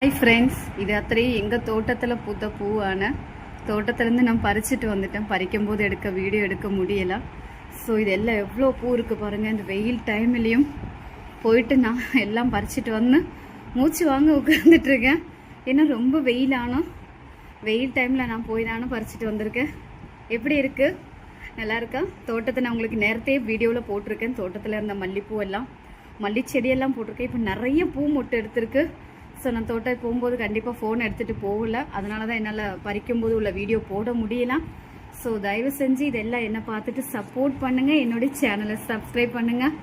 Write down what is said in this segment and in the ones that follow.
Hi friends, இது அத்தனையும் எங்கள் தோட்டத்தில் பூத்த பூவான தோட்டத்துலேருந்து நான் பறிச்சுட்டு வந்துட்டேன். பறிக்கும்போது வீடியோ எடுக்க முடியலை. ஸோ இது எல்லாம் எவ்வளோ பூ இருக்குது பாருங்கள். இந்த வெயில் டைம்லேயும் போயிட்டு நான் எல்லாம் பறிச்சுட்டு வந்து மூச்சு வாங்க உட்காந்துட்ருக்கேன். ஏன்னா ரொம்ப வெயில் டைமில் நான் போய் தானே பறிச்சுட்டு வந்திருக்கேன். எப்படி இருக்குது? நல்லா இருக்கா? தோட்டத்தை நான் உங்களுக்கு நேரத்தையே வீடியோவில் போட்டிருக்கேன். தோட்டத்தில் இருந்த மல்லிப்பூ எல்லாம், மல்லிச்செடியெல்லாம் போட்டிருக்கேன். இப்போ நிறைய பூ மொட்டு எடுத்திருக்கு. ஸோ நான் தோட்டம் போகும்போது கண்டிப்பாக ஃபோன் எடுத்துகிட்டு போகல. அதனால தான் என்னால் பறிக்கும்போது உள்ள வீடியோ போட முடியல. ஸோ தயவு செஞ்சு இதெல்லாம் என்னை பார்த்துட்டு சப்போர்ட் பண்ணுங்கள். என்னுடைய சேனலை சப்ஸ்கிரைப் பண்ணுங்கள்.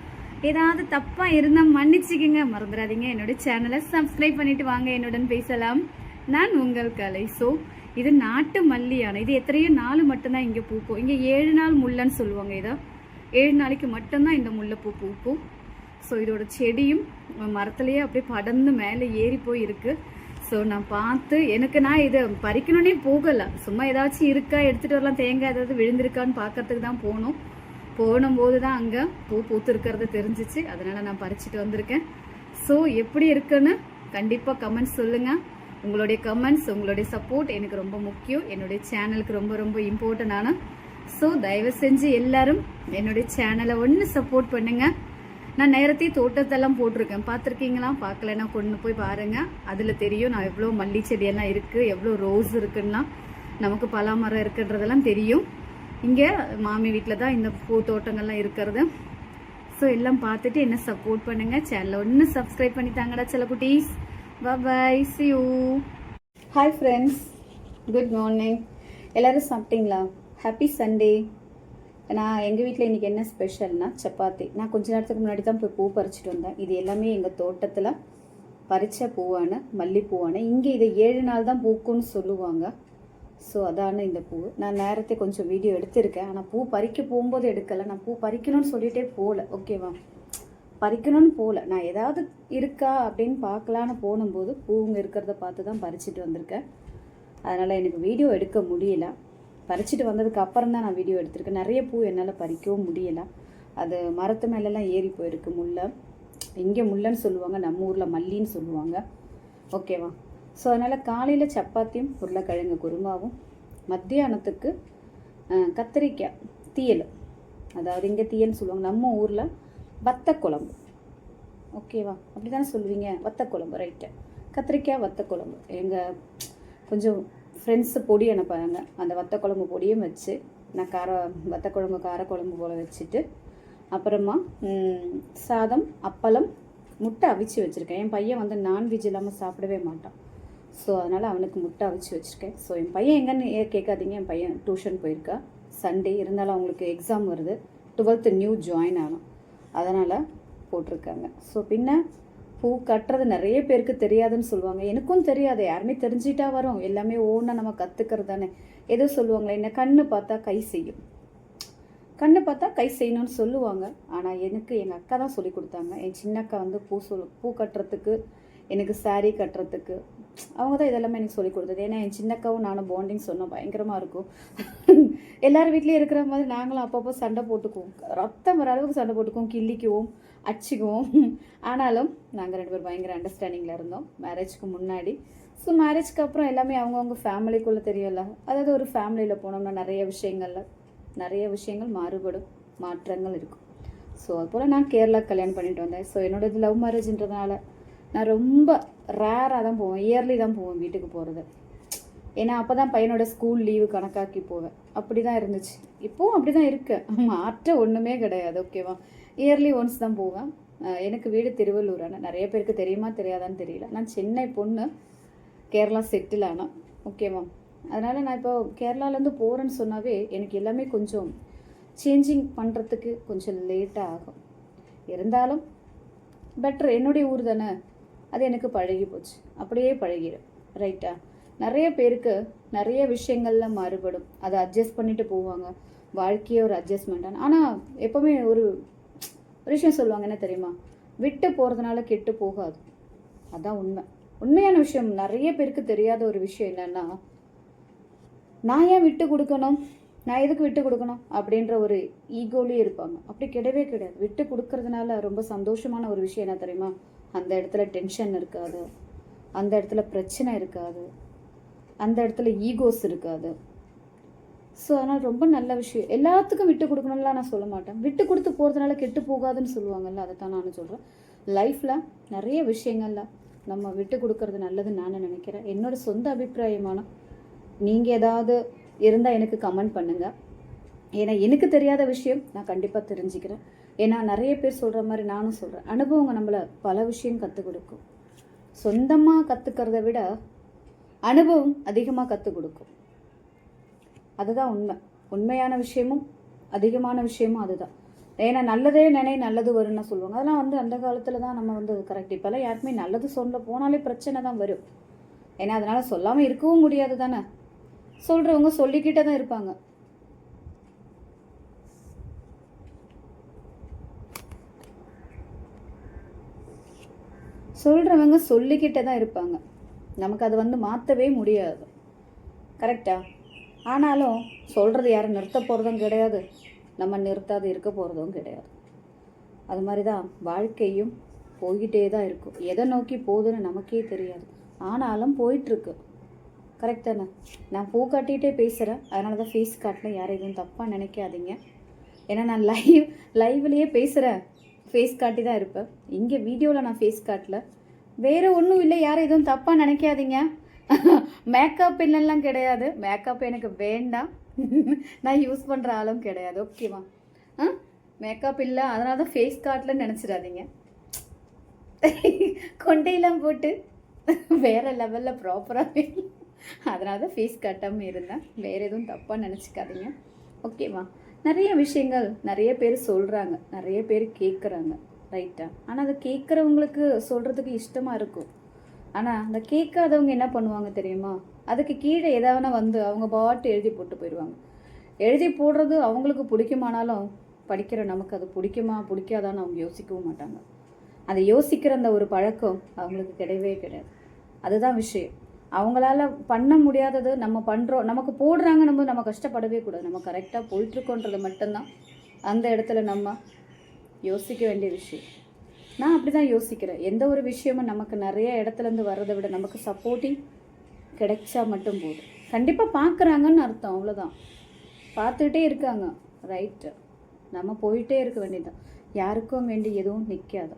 ஏதாவது தப்பாக இருந்தால் மன்னிச்சிக்கங்க, மறந்துடாதீங்க. என்னுடைய சேனலை சப்ஸ்கிரைப் பண்ணிவிட்டு வாங்க, என்னுடன் பேசலாம். நான் உங்கள் கலை. ஸோ இது நாட்டு மல்லியான, இது எத்தனையோ நாள் மட்டும்தான் இங்கே பூக்கும். இங்கே 7 நாள் முல்லைன்னு சொல்லுவாங்க. இதை 7 நாளைக்கு மட்டும்தான் இந்த முல்லைப்பூ பூக்கும். ஸோ இதோட செடியும் மரத்துலேயே அப்படியே படர்ந்து மேலே ஏறி போய் இருக்குது. ஸோ நான் பார்த்து நான் இதை பறிக்கணுன்னே போகலை. சும்மா ஏதாச்சும் இருக்கா எடுத்துகிட்டு வரலாம், தேங்காய் ஏதாவது விழுந்திருக்கான்னு பார்க்கறதுக்கு தான் போகும்போது தான் அங்கே பூ பூத்து இருக்கிறது தெரிஞ்சிச்சு. அதனால் நான் பறிச்சுட்டு வந்திருக்கேன். ஸோ எப்படி இருக்குன்னு கண்டிப்பாக கமெண்ட்ஸ் சொல்லுங்கள். உங்களுடைய கமெண்ட்ஸ், உங்களுடைய சப்போர்ட் எனக்கு ரொம்ப முக்கியம். என்னுடைய சேனலுக்கு ரொம்ப ரொம்ப இம்பார்ட்டன்டான. ஸோ தயவு செஞ்சு எல்லாரும் என்னுடைய சேனலை சப்போர்ட் பண்ணுங்கள். நான் நேரத்தையே தோட்டத்தெல்லாம் போட்டிருக்கேன், பார்த்துருக்கீங்களா? பார்க்கலன்னா கொண்டு போய் பாருங்கள். அதில் தெரியும் நான் எவ்வளோ மல்லி செடியெல்லாம் இருக்குது, எவ்வளோ ரோஸ் இருக்குன்னா, நமக்கு பலாமரம் இருக்குன்றதெல்லாம் தெரியும். இங்கே மாமி வீட்டில் தான் இந்த பூ தோட்டங்கள்லாம் இருக்கிறது. ஸோ எல்லாம் பார்த்துட்டு என்ன சப்போர்ட் பண்ணுங்கள். சேனலை சப்ஸ்கிரைப் பண்ணி தாங்கடா சில குட்டீஸ். பாய், see you. Hi friends, good morning. எல்லோரும் சாப்பிட்டீங்களா? Happy Sunday. நான் எங்கள் வீட்டில் இன்றைக்கி என்ன ஸ்பெஷல்னால் சப்பாத்தி. நான் கொஞ்ச நேரத்துக்கு முன்னாடி தான் போய் பூ பறிச்சுட்டு வந்தேன். இது எல்லாமே எங்கள் தோட்டத்தில் பறித்த பூவான மல்லிப்பூவான. இங்கே இதை 7 நாள் தான் பூக்குன்னு சொல்லுவாங்க. ஸோ அதான இந்த பூ. நான் நேரத்தை கொஞ்சம் வீடியோ எடுத்திருக்கேன். ஆனால் பூ பறிக்க போகும்போது எடுக்கலை. நான் பூ பறிக்கணும்னு சொல்லிகிட்டே போகல, ஓகேவா? பறிக்கணும்னு போகல. நான் ஏதாவது இருக்கா அப்படின்னு பார்க்கலான்னு போகும்போது பூங்க இருக்கிறத பார்த்து தான் பறிச்சுட்டு வந்திருக்கேன். அதனால் எனக்கு வீடியோ எடுக்க முடியல. பறிச்சுட்டு வந்ததுக்கு அப்புறம் தான் நான் வீடியோ எடுத்திருக்கேன். நிறைய பூ என்னால் பறிக்கவும் முடியலை. அது மரத்து மேலெல்லாம் ஏறி போயிருக்கு முல்லை. இங்கே முல்லைன்னு சொல்லுவாங்க, நம்ம ஊரில் மல்லின்னு சொல்லுவாங்க, ஓகேவா? ஸோ அதனால் காலையில் சப்பாத்தியும் உருளைக்கிழங்கு குருமாவும், மத்தியானத்துக்கு கத்திரிக்காய் தீயல், அதாவது இங்கே தீயல்னு சொல்லுவாங்க, நம்ம ஊரில் வத்தக்குழம்பு, ஓகேவா? அப்படி தானே சொல்லுவீங்க, வத்தக்குழம்பு, ரைட்டு. கத்திரிக்காய் வத்தக்குழம்பு. எங்கள் கொஞ்சம் ஃப்ரெண்ட்ஸு பொடி அனுப்பாங்க. அந்த வத்தக்குழம்பு பொடியும் வச்சு நான் வத்தக்குழம்பு காரக்குழம்பு போல் வச்சுட்டு, அப்புறமா சாதம், அப்பளம், முட்டை அவிச்சு வச்சுருக்கேன். என் பையன் நான்வெஜ் இல்லாமல் சாப்பிடவே மாட்டான். ஸோ அதனால் அவனுக்கு முட்டை அவிச்சு வச்சுருக்கேன். ஸோ என் பையன் எங்கன்னு கேட்காதீங்க, என் பையன் டியூஷன் போயிருக்கா. சண்டே இருந்தாலும் அவங்களுக்கு எக்ஸாம் வருது. 12th நியூ ஜாயின் ஆனோம், அதனால் போட்டிருக்காங்க. ஸோ பின்ன பூ கட்டுறது நிறைய பேருக்கு தெரியாதுன்னு சொல்லுவாங்க. எனக்கும் தெரியாது. யாருமே தெரிஞ்சிட்டா வரும். எல்லாமே ஓனாக நம்ம கற்றுக்கிறது தானே. ஏதோ சொல்லுவாங்களே, என்ன கண்ணு பார்த்தா கை செய்யும், கண்ணு பார்த்தா கை செய்யணும்னு சொல்லுவாங்க. ஆனால் எனக்கு எங்கள் அக்கா தான் சொல்லி கொடுத்தாங்க. என் சின்ன அக்கா பூ கட்டுறதுக்கு, எனக்கு சாரீ கட்டுறதுக்கு அவங்க தான் இதெல்லாமே எனக்கு சொல்லி கொடுத்தது. ஏன்னா என் சின்னக்காவும் நானும் பாண்டிங் சொன்னோம், பயங்கரமாக இருக்கும். எல்லார் வீட்லேயும் இருக்கிற மாதிரி நாங்களும் அப்பப்போ சண்டை போட்டுக்குவோம். ரத்தம் வர அளவுக்கு சண்டை போட்டுக்குவோம், கிள்ளிக்குவோம், அடிச்சுக்குவோம். ஆனாலும் நாங்கள் 2 பேரும் பயங்கர அண்டர்ஸ்டாண்டிங்கில் இருந்தோம் மேரேஜ்க்கு முன்னாடி. ஸோ மேரேஜ்க்கு அப்புறம் எல்லாமே அவங்கவுங்க ஃபேமிலிக்குள்ளே தெரியல. அதாவது ஒரு ஃபேமிலியில் போனோம்னா நிறைய விஷயங்கள் மாறுபடும், மாற்றங்கள் இருக்கும். ஸோ அதுபோல் நான் கேரளா கல்யாணம் பண்ணிட்டு வந்தேன். ஸோ என்னோடது லவ் மேரேஜ்ன்றதுனால நான் ரொம்ப ரேராக தான் போவேன், இயர்லி தான் போவேன் வீட்டுக்கு போகிறது. ஏன்னா அப்போ தான் பையனோட ஸ்கூல் லீவு கணக்காக்கி போவேன். அப்படி தான் இருந்துச்சு, இப்போவும் அப்படி தான் இருக்கேன், மாற்ற ஒன்றுமே கிடையாது, ஓகேவா? இயர்லி ஒன்ஸ் தான் போவேன். எனக்கு வீடு திருவள்ளூரான. நிறைய பேருக்கு தெரியுமா தெரியாதான்னு தெரியல. நான் சென்னை பொண்ணு, கேரளா செட்டில் ஆனால், ஓகேவா? அதனால் நான் இப்போ கேரளாலேருந்து போகிறேன்னு சொன்னாவே எனக்கு எல்லாமே கொஞ்சம் சேஞ்சிங் பண்ணுறதுக்கு கொஞ்சம் லேட்டாக ஆகும். இருந்தாலும் பெட்ரு, என்னுடைய ஊர் தானே, அது எனக்கு பழகி போச்சு, அப்படியே பழகிடும், ரைட்டா? நிறைய பேருக்கு நிறைய விஷயங்கள்ல மாறுபடும், அதை அட்ஜஸ்ட் பண்ணிட்டு போவாங்க. வாழ்க்கையே ஒரு அட்ஜஸ்ட்மெண்ட். ஆனால் எப்போவுமே ஒரு விஷயம் சொல்லுவாங்க, என்ன தெரியுமா? விட்டு போகிறதுனால கெட்டு போகாது. அதான் உண்மையான விஷயம். நிறைய பேருக்கு தெரியாத ஒரு விஷயம் என்னன்னா, நான் ஏன் விட்டு கொடுக்கணும், நான் எதுக்கு விட்டு கொடுக்கணும் அப்படின்ற ஒரு ஈகோலேயே இருப்பாங்க. அப்படி கிடையவே கிடையாது. விட்டு கொடுக்கறதுனால ரொம்ப சந்தோஷமான ஒரு விஷயம் என்ன தெரியுமா? அந்த இடத்துல டென்ஷன் இருக்காது, அந்த இடத்துல பிரச்சனை இருக்காது, அந்த இடத்துல ஈகோஸ் இருக்காது. ஸோ அதனால் ரொம்ப நல்ல விஷயம். எல்லாத்துக்கும் விட்டு கொடுக்கணும்லாம் நான் சொல்ல மாட்டேன். விட்டு கொடுத்து போகிறதுனால கெட்டு போகாதுன்னு சொல்லுவாங்கல்ல, அதை தான் நான் சொல்கிறேன். லைஃப்பில் நிறைய விஷயங்கள்ல நம்ம விட்டு கொடுக்கறது நல்லதுன்னு நான் நினைக்கிறேன். என்னோடய சொந்த அபிப்பிராயமான நீங்கள் ஏதாவது இருந்தால் எனக்கு கமெண்ட் பண்ணுங்கள். ஏன்னா எனக்கு தெரியாத விஷயம் நான் கண்டிப்பாக தெரிஞ்சுக்கிறேன். ஏன்னா நிறைய பேர் சொல்கிற மாதிரி நானும் சொல்கிறேன், அனுபவங்க நம்மளை பல விஷயம் கற்றுக் கொடுக்கும். சொந்தமாக கற்றுக்கிறத விட அனுபவம் அதிகமாக கற்றுக் கொடுக்கும். அதுதான் உண்மை. உண்மையான விஷயமும் அதிகமான விஷயமும் அதுதான். ஏன்னா நல்லதே நல்லது வரும்னு சொல்லுவாங்க. அதெல்லாம் அந்த காலத்தில் தான் நம்ம அது கரெக்ட். இப்போல்லாம் யாருக்குமே நல்லது சொல்ல போனாலே பிரச்சனை தான் வரும். ஏன்னா அதனால் சொல்லாமல் இருக்கவும் முடியாது தானே. சொல்கிறவங்க சொல்லிக்கிட்டே தான் இருப்பாங்க. சொல்கிறவங்க சொல்லிக்கிட்டே தான் இருப்பாங்க. நமக்கு அது மாற்றவே முடியாது. கரெக்டா? ஆனாலும் சொல்கிறது யாரும் நிறுத்த போகிறதும் கிடையாது, நம்ம நிறுத்தாது இருக்க போகிறதும் கிடையாது. அது மாதிரி தான் வாழ்க்கையும் போய்கிட்டே தான் இருக்கும். எதை நோக்கி போகுதுன்னு நமக்கே தெரியாது, ஆனாலும் போயிட்டுருக்கு. கரெக்ட் தானே? நான் பூ காட்டிகிட்டே பேசுகிறேன், அதனால தான் ஃபேஸ் காட்டில் யாரும் எதுவும் தப்பாக நினைக்காதீங்க. ஏன்னா நான் லைவ்லேயே பேசுகிறேன், ஃபேஸ் காட்டி தான் இருப்பேன். இங்கே வீடியோவில் நான் ஃபேஸ் காட்டல, வேறு ஒன்றும் இல்லை. யாரும் எதுவும் தப்பாக நினைக்காதீங்க. மேக்கப் இல்லைலாம் கிடையாது, மேக்கப் எனக்கு வேண்டாம், நான் யூஸ் பண்ணுற ஆளும் கிடையாது. ஓகேவா? மேக்கப் இல்லை அதனால தான் ஃபேஸ் காட்டலன்னு நினச்சிடாதீங்க. கொண்டையெல்லாம் போட்டு வேறு லெவலில் ப்ராப்பராகவே அதனால தான் ஃபேஸ் காட்டாமல் இருந்தேன். வேறு எதுவும் தப்பாக நினச்சிக்காதீங்க. ஓகேவா? நிறைய விஷயங்கள் நிறைய பேர் சொல்கிறாங்க, நிறைய பேர் கேட்குறாங்க, ரைட்டா? ஆனால் அதை கேட்குறவங்களுக்கு சொல்கிறதுக்கு இஷ்டமாக இருக்கும். ஆனால் அந்த கேட்காதவங்க என்ன பண்ணுவாங்க தெரியுமா? அதுக்கு கீழே எதாவது அவங்க பாட்டு எழுதி போட்டு போயிடுவாங்க. எழுதி போடுறது அவங்களுக்கு பிடிக்குமானாலும் படிக்கிற நமக்கு அது பிடிக்குமா பிடிக்காதான்னு அவங்க யோசிக்கவும் மாட்டாங்க. அதை யோசிக்கிற அந்த ஒரு பழக்கம் அவங்களுக்கு கிடையவே கிடையாது. அதுதான் விஷயம். அவங்களால பண்ண முடியாதது நம்ம பண்ணுறோம், நமக்கு போடுறாங்க, நம்ம கஷ்டப்படவே கூடாது. நம்ம கரெக்டாக போயிட்டுருக்கோன்றது மட்டும்தான் அந்த இடத்துல நம்ம யோசிக்க வேண்டிய விஷயம். நான் அப்படி தான் யோசிக்கிறேன். எந்த ஒரு விஷயமும் நமக்கு நிறைய இடத்துலேருந்து வர்றதை விட நமக்கு சப்போர்ட்டிங் கிடைச்சா மட்டும் போதும். கண்டிப்பாக பார்க்குறாங்கன்னு அர்த்தம், அவ்வளோதான். பார்த்துக்கிட்டே இருக்காங்க, ரைட்டு. நம்ம போயிட்டே இருக்க வேண்டியதுதான். யாருக்கும் வேண்டி எதுவும் நிற்காது.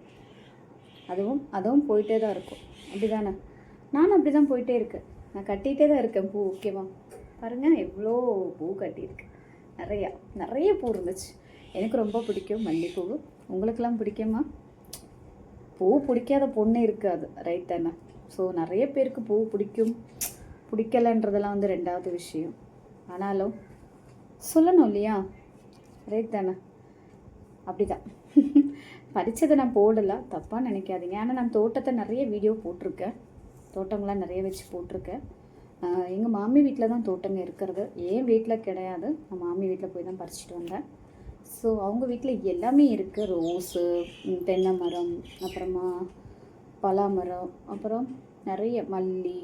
அதுவும் போயிட்டே தான் இருக்கும். அப்படி தானே? நானும் அப்படி தான் போயிட்டே இருக்கேன். நான் கட்டிகிட்டே தான் இருக்கேன் பூ. ஓகேவா? பாருங்கள் எவ்வளோ பூ கட்டியிருக்கேன். நிறைய பூ இருந்துச்சு. எனக்கு ரொம்ப பிடிக்கும் மல்லிகைப்பூ. உங்களுக்கெல்லாம் பிடிக்குமா? பூ பிடிக்காத பொண்ணு இருக்காது, ரைட் தானே? ஸோ நிறைய பேருக்கு பூ பிடிக்கும், பிடிக்கலைன்றதெல்லாம் ரெண்டாவது விஷயம். ஆனாலும் சொல்லணும் இல்லையா? ரைட் தானே? அப்படி தான் பறிச்சதை நான் போடலை, தப்பாக நினைக்காதீங்க. ஆனால் நான் தோட்டத்தை நிறைய வீடியோ போட்டிருக்கேன், தோட்டங்கள்லாம் நிறைய வச்சு போட்டிருக்கேன். எங்கள் மாமி வீட்டில் தான் தோட்டங்க இருக்கிறது, என் வீட்டில் கிடையாது. நான் மாமி வீட்டில் போய் தான் பறிச்சிட்டு வந்தேன். ஸோ அவங்க வீட்டில் எல்லாமே இருக்குது. ரோஸு, தென்னை மரம், அப்புறமா பலாமரம், அப்புறம் நிறைய மல்லி,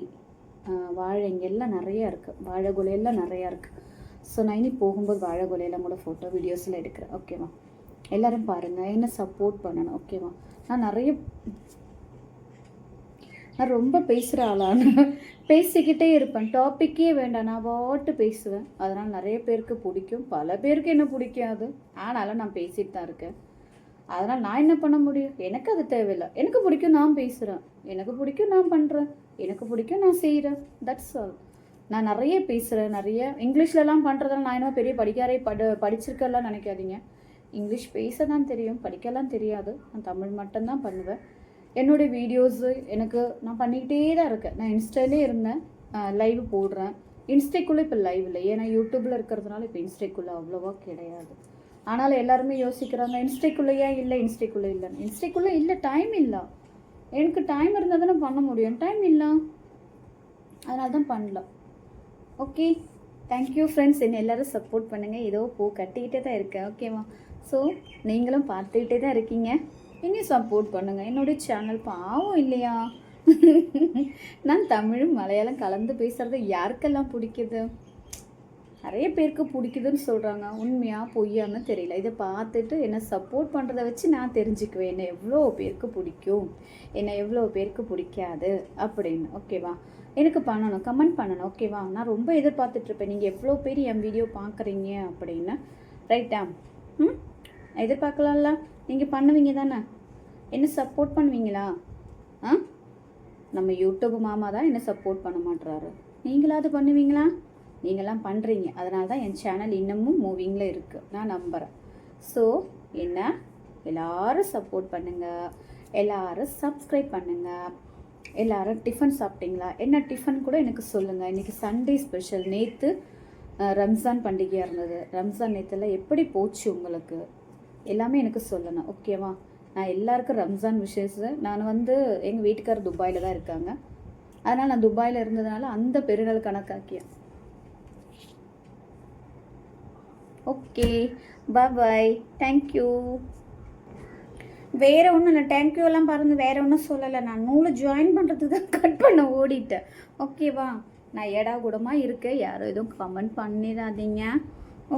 வாழைங்க எல்லாம் நிறையா இருக்குது. வாழை குலையெல்லாம் நிறையா இருக்குது. ஸோ நான் இனி போகும்போது வாழை குலையெல்லாம் கூட ஃபோட்டோ வீடியோஸில் எடுக்கிறேன். ஓகேவா? எல்லோரும் பாருங்கள், என்ன சப்போர்ட் பண்ணணும். ஓகேவா? நான் ரொம்ப பேசுகிற ஆளான பேசிக்கிட்டே இருப்பேன், டாப்பிக்கே வேண்டாம், நான் பாட்டு பேசுவேன். அதனால் நிறைய பேருக்கு பிடிக்கும், பல பேருக்கு என்ன பிடிக்காது. ஆனாலும் நான் பேசிட்டு தான் இருக்கேன். அதனால் நான் என்ன பண்ண முடியும்? எனக்கு அது தேவையில்லை. எனக்கு பிடிக்கும், நான் பேசுகிறேன். எனக்கு பிடிக்கும், நான் பண்ணுறேன். எனக்கு பிடிக்கும், நான் செய்கிறேன். That's all. நான் நிறைய பேசுகிறேன். நிறைய இங்கிலீஷ்லலாம் பண்ணுறதுனால நான் என்ன பெரிய படிச்சிருக்கெல்லாம் நினைக்காதீங்க. இங்கிலீஷ் பேச தான் தெரியும், படிக்கலாம் தெரியாது. நான் தமிழ் மட்டும்தான் பண்ணுவேன். என்னுடைய வீடியோஸு நான் பண்ணிக்கிட்டே தான் இருக்கேன். நான் இன்ஸ்டாலே இருந்தேன், லைவ் போடுறேன். இன்ஸ்டாக்குள்ளே இப்போ லைவ் இல்லை, ஏன்னா யூடியூப்பில் இருக்கிறதுனால இப்போ இன்ஸ்டாக்குள்ளே அவ்வளோவா கிடையாது. ஆனாலும் எல்லாருமே யோசிக்கிறாங்க, இன்ஸ்டாக்குள்ளேயா இல்லை, இன்ஸ்டாக்குள்ளே இல்லைன்னு. இன்ஸ்டாக்குள்ளே இல்லை, டைம் இல்லை. எனக்கு டைம் இருந்தால் தானே பண்ண முடியும், டைம் இல்லை, அதனால தான் பண்ணல. Okay, thank you friends. என்ன எல்லோரும் சப்போர்ட் பண்ணுங்கள். ஏதோ பூ கட்டிக்கிட்டே தான் இருக்கேன். ஓகேவா? ஸோ நீங்களும் பார்த்துக்கிட்டே தான் இருக்கீங்க, இன்னும் சப்போர்ட் பண்ணுங்கள். என்னுடைய சேனல் பாவம் இல்லையா? நான் தமிழும் மலையாளம் கலந்து பேசுகிறது யாருக்கெல்லாம் பிடிக்குது? நிறைய பேருக்கு பிடிக்குதுன்னு சொல்கிறாங்க. உண்மையாக பொய்யான்னு தெரியல. இதை பார்த்துட்டு என்னை சப்போர்ட் பண்ணுறதை வச்சு நான் தெரிஞ்சுக்குவேன் என்னை எவ்வளோ பேருக்கு பிடிக்கும், என்னை எவ்வளோ பேருக்கு பிடிக்காது அப்படின்னு. ஓகேவா? எனக்கு பண்ணணும், கமெண்ட் பண்ணணும். ஓகேவா? நான் ரொம்ப எதிர்பார்த்துட்ருப்பேன் நீங்கள் எவ்வளோ பேர் என் வீடியோ பார்க்குறீங்க அப்படின்னு. ரைட்டா? எதிர்பார்க்கலாம்ல, நீங்கள் பண்ணுவீங்க தானே, என்ன சப்போர்ட் பண்ணுவீங்களா? நம்ம யூடியூப் மாமா தான் என்ன சப்போர்ட் பண்ண மாட்டுறாரு, நீங்களாவது பண்ணுவீங்களா? நீங்களாம் பண்ணுறீங்க, அதனால தான் என் சேனல் இன்னமும் மூவிங்கில் இருக்குது, நான் நம்புகிறேன். ஸோ என்ன எல்லோரும் சப்போர்ட் பண்ணுங்கள், எல்லோரும் சப்ஸ்கிரைப் பண்ணுங்கள். எல்லோரும் டிஃபன் சாப்பிட்டீங்களா? என்ன டிஃபன் கூட எனக்கு சொல்லுங்கள். இன்றைக்கி சண்டே ஸ்பெஷல். நேற்று ரம்ஜான் பண்டிகையாக இருந்தது. ரம்ஜான் நேற்றுலாம் எப்படி போச்சு உங்களுக்கு எல்லாமே எனக்கு சொல்லணும். ஓகேவா? நான் எல்லாருக்கும் ரம்ஜான் விஷயத்தை நான் எங்கள் வீட்டுக்காரர் துபாயில் தான் இருக்காங்க, அதனால் நான் துபாயில் இருந்ததுனால அந்த பெருநாள் கணக்காக்கியேன். ஓகே, பாய், தேங்க்யூ. வேறு ஒன்றும் இல்லை, தேங்க்யூலாம் பாருங்கள், வேறு ஒன்றும் சொல்லலை. நான் நூலை ஜாயின் பண்ணுறதுக்கு தான் கட் பண்ண ஓடிட்டேன். ஓகேவா? நான் ஏடா கூடமாக இருக்கேன், யாரும் எதுவும் கமெண்ட் பண்ணிடாதீங்க.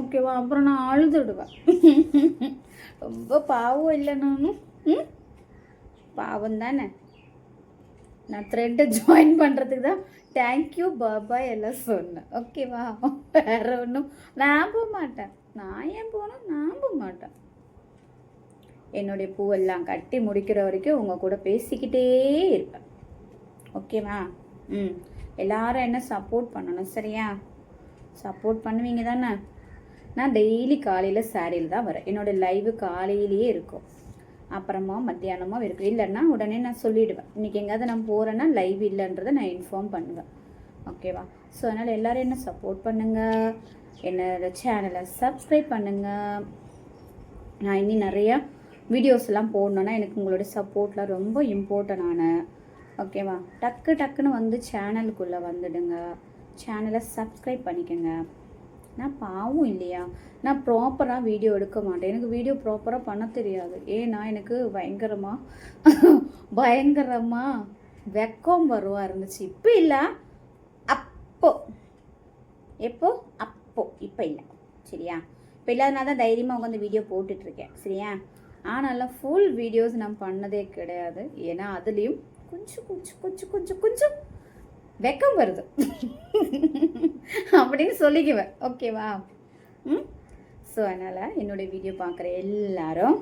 ஓகேவா? அப்புறம் நான் அழுதுடுவேன். ரொம்ப பாவம் இல்லை நானும், பாவம் தானே. நான் த்ரெட்டை ஜாயின் பண்ணுறதுக்கு தான் தேங்க்யூ பாபாய் எல்லாம் சொன்னேன். ஓகேவா? வேறு ஒன்றும் நான் போக மாட்டேன். நான் ஏன் போனோம், நான் போக மாட்டேன். என்னுடைய பூவெல்லாம் கட்டி முடிக்கிற வரைக்கும் உங்கள் கூட பேசிக்கிட்டே இருப்பேன். ஓகேவா? எல்லாரும் என்ன சப்போர்ட் பண்ணணும், சரியா? சப்போர்ட் பண்ணுவீங்க தானே? நான் டெய்லி காலையில் சாரியில் தான் வரேன். என்னோடய லைவு காலையிலேயே இருக்கும், அப்புறமா மத்தியானமாக இருக்கும். இல்லைன்னா உடனே நான் சொல்லிவிடுவேன், இன்றைக்கி எங்கேயாவது நான் போகிறேன்னா லைவ் இல்லைன்றதை நான் இன்ஃபார்ம் பண்ணுவேன். ஓகேவா? ஸோ அதனால் எல்லோரும் என்ன சப்போர்ட் பண்ணுங்கள், என்னோட சேனலை சப்ஸ்கிரைப் பண்ணுங்கள். நான் இன்னும் நிறையா வீடியோஸ்லாம் போடணுன்னா எனக்கு உங்களோட சப்போர்ட்லாம் ரொம்ப இம்பார்ட்டண்டான. ஓகேவா? டக்குன்னு சேனலுக்குள்ளே வந்துடுங்க, சேனலை சப்ஸ்கிரைப் பண்ணிக்கோங்க. நான் பாவம் இல்லையா? நான் ப்ராப்பராக வீடியோ எடுக்க மாட்டேன், எனக்கு வீடியோ ப்ராப்பராக பண்ண தெரியாது. ஏன்னா எனக்கு பயங்கரமாக வெக்கம் வருவா இருந்துச்சு. இப்போ இல்லை, இப்போ இல்லை, சரியா? இப்போ இல்லாதனால தான் தைரியமாக உட்காந்து வீடியோ போட்டுட்ருக்கேன், சரியா? ஆனாலும் ஃபுல் வீடியோஸ் நான் பண்ணதே கிடையாது. ஏன்னா அதுலேயும் கொஞ்சம் வெக்கம் வருது அப்படின்னு சொல்லிக்குவேன். ஓகேவா? ஸோ அதனால் என்னுடைய வீடியோ பார்க்குற எல்லாரும்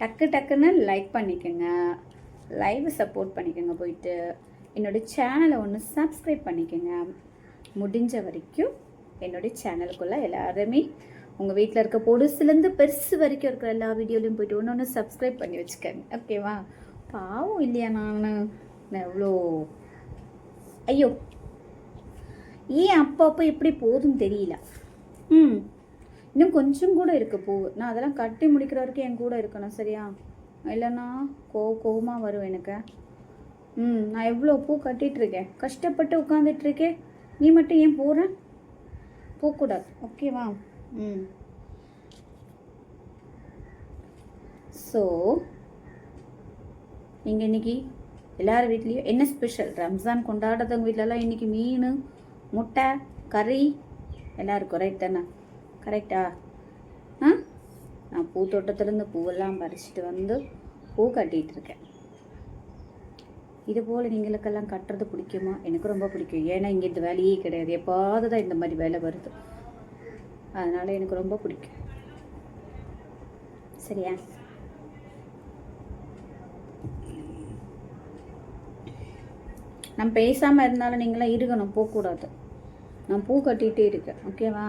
டக்குன்னு லைக் பண்ணிக்கோங்க, லைவ் சப்போர்ட் பண்ணிக்கோங்க. போயிட்டு என்னுடைய சேனலை ஒன்று சப்ஸ்கிரைப் பண்ணிக்கோங்க. முடிஞ்ச வரைக்கும் என்னுடைய சேனலுக்குள்ளே எல்லாருமே உங்கள் வீட்டில் இருக்க பொடுசுலேருந்து பெருசு வரைக்கும் இருக்கிற எல்லா வீடியோலையும் போய்ட்டு ஒன்று சப்ஸ்கிரைப் பண்ணி வச்சுக்கோங்க. ஓகேவா? பாவம் இல்லையா நான் எவ்வளோ, ஐயோ ஏன் அப்போ எப்படி போதும் தெரியல. இன்னும் கொஞ்சம் கூட இருக்குது பூ. நான் அதெல்லாம் கட்டி முடிக்கிற வரைக்கும் என் கூட இருக்கணும், சரியா? இல்லைன்னா கோவமாக வரும் எனக்கு. நான் எவ்வளோ பூ கட்டிகிட்ருக்கேன், கஷ்டப்பட்டு உட்காந்துட்ருக்கேன். நீ மட்டும் ஏன் போகக்கூடாது? ஓகேவா? ஸோ நீங்கள் இன்றைக்கி எல்லார் வீட்லேயும் என்ன ஸ்பெஷல்? ரம்ஜான் கொண்டாடுறவங்க வீட்டிலலாம் இன்றைக்கி மீன், முட்டை, கறி எல்லாம் இருக்கும். ரைட் தானே? கரெக்டா? நான் பூத்தோட்டத்துலேருந்து பூவெல்லாம் பறிச்சுட்டு பூ கட்டிகிட்ருக்கேன். இது போல் நீங்களுக்கெல்லாம் கட்டுறது பிடிக்குமா? எனக்கு ரொம்ப பிடிக்கும். ஏன்னா இங்கே இந்த வேலையே கிடையாது, எப்பாவது தான் இந்த மாதிரி வேலை வருது, அதனால் எனக்கு ரொம்ப பிடிக்கும். சரியா? நான் பேசாமல் இருந்தாலும் நீங்களாம் இருக்கணும், போகக்கூடாது. நான் பூ கட்டிகிட்டே இருக்கேன். ஓகேவா?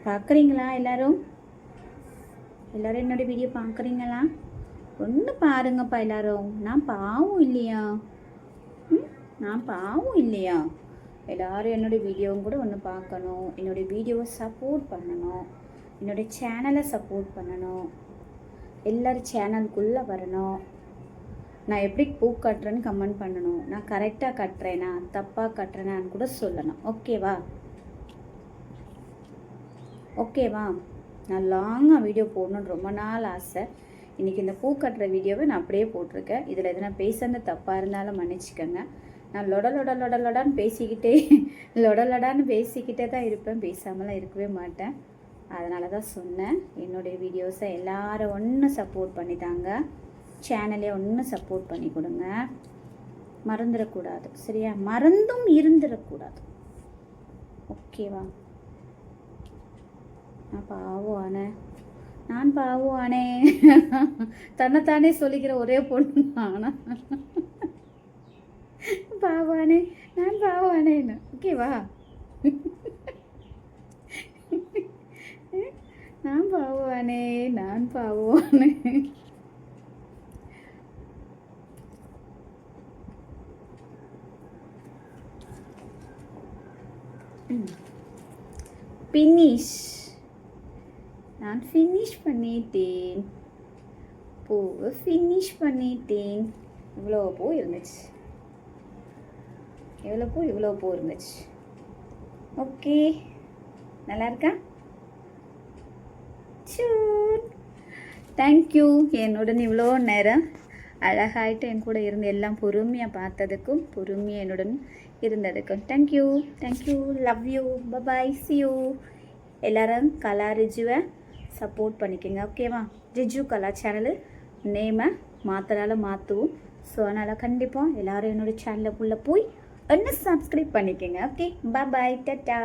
பார்க்குறீங்களா? எல்லோரும் என்னோடய வீடியோ பார்க்குறீங்களா? ஒன்று பாருங்கப்பா எல்லோரும். நான் பாவம் இல்லையா? நான் பாவம் இல்லையா? எல்லோரும் என்னுடைய வீடியோவும் கூட ஒன்று பார்க்கணும், என்னுடைய வீடியோவை சப்போர்ட் பண்ணணும், என்னுடைய சேனலை சப்போர்ட் பண்ணணும், எல்லோரும் சேனலுக்குள்ளே வரணும். நான் எப்படி பூ கட்டுறேன்னு கமெண்ட் பண்ணணும். நான் கரெக்டாக கட்டுறேனா தப்பாக கட்டுறேனான்னு கூட சொல்லணும். ஓகேவா? நான் லாங்காக வீடியோ போடணுன்னு ரொம்ப நாள் ஆசை. இன்றைக்கி இந்த பூ கட்டுற வீடியோவை நான் அப்படியே போட்டிருக்கேன். இதில் எதனா பேசுறது தப்பாக இருந்தாலும் மன்னிச்சிக்கோங்க. நான் லொடான்னு பேசிக்கிட்டே தான் இருப்பேன், பேசாமலாம் இருக்கவே மாட்டேன். அதனால தான் சொன்னேன். என்னுடைய வீடியோஸை எல்லாரும் ஒன்று சப்போர்ட் பண்ணித்தாங்க, சேனலே ஒன்று சப்போர்ட் பண்ணி கொடுங்க. மறந்துடக்கூடாது, சரியா? மறந்தும் இருந்துடக்கூடாது. ஓகேவா? நான் பாவுவானே தன்னைத்தானே சொல்லிக்கிற ஒரே பொண்ணு ஆனா பாவானே, நான் பாவானேன்னு. ஓகேவா? நான் பாவுவானே. ஃபினிஷ். நான் ஃபினிஷ் பண்ணிட்டேன், பூவை ஃபினிஷ் பண்ணிட்டேன். இவ்வளோ பூ இருந்துச்சு. ஓகே, நல்லா இருக்கா? தேங்க்யூ. என்னுடன் இவ்வளோ நேரம் அழகாயிட்டு என் கூட இருந்து எல்லாம் பொறுமையாக பார்த்ததுக்கும் பொறுமையாக என்னுடன் இருந்ததுக்கும் thank you. Love you. Bye bye, C you. எல்லோரும் கலா ரிஜுவை சப்போர்ட் பண்ணிக்கோங்க. ஓகேவா? ரிஜு கலா சேனலு நேமை மாற்றுவோம். ஸோ அதனால் கண்டிப்பாக எல்லோரும் என்னோடய சேனலுக்குள்ளே போய் ஒன்று சப்ஸ்கிரைப் பண்ணிக்கோங்க. ஓகே, பாய், டாட்டா.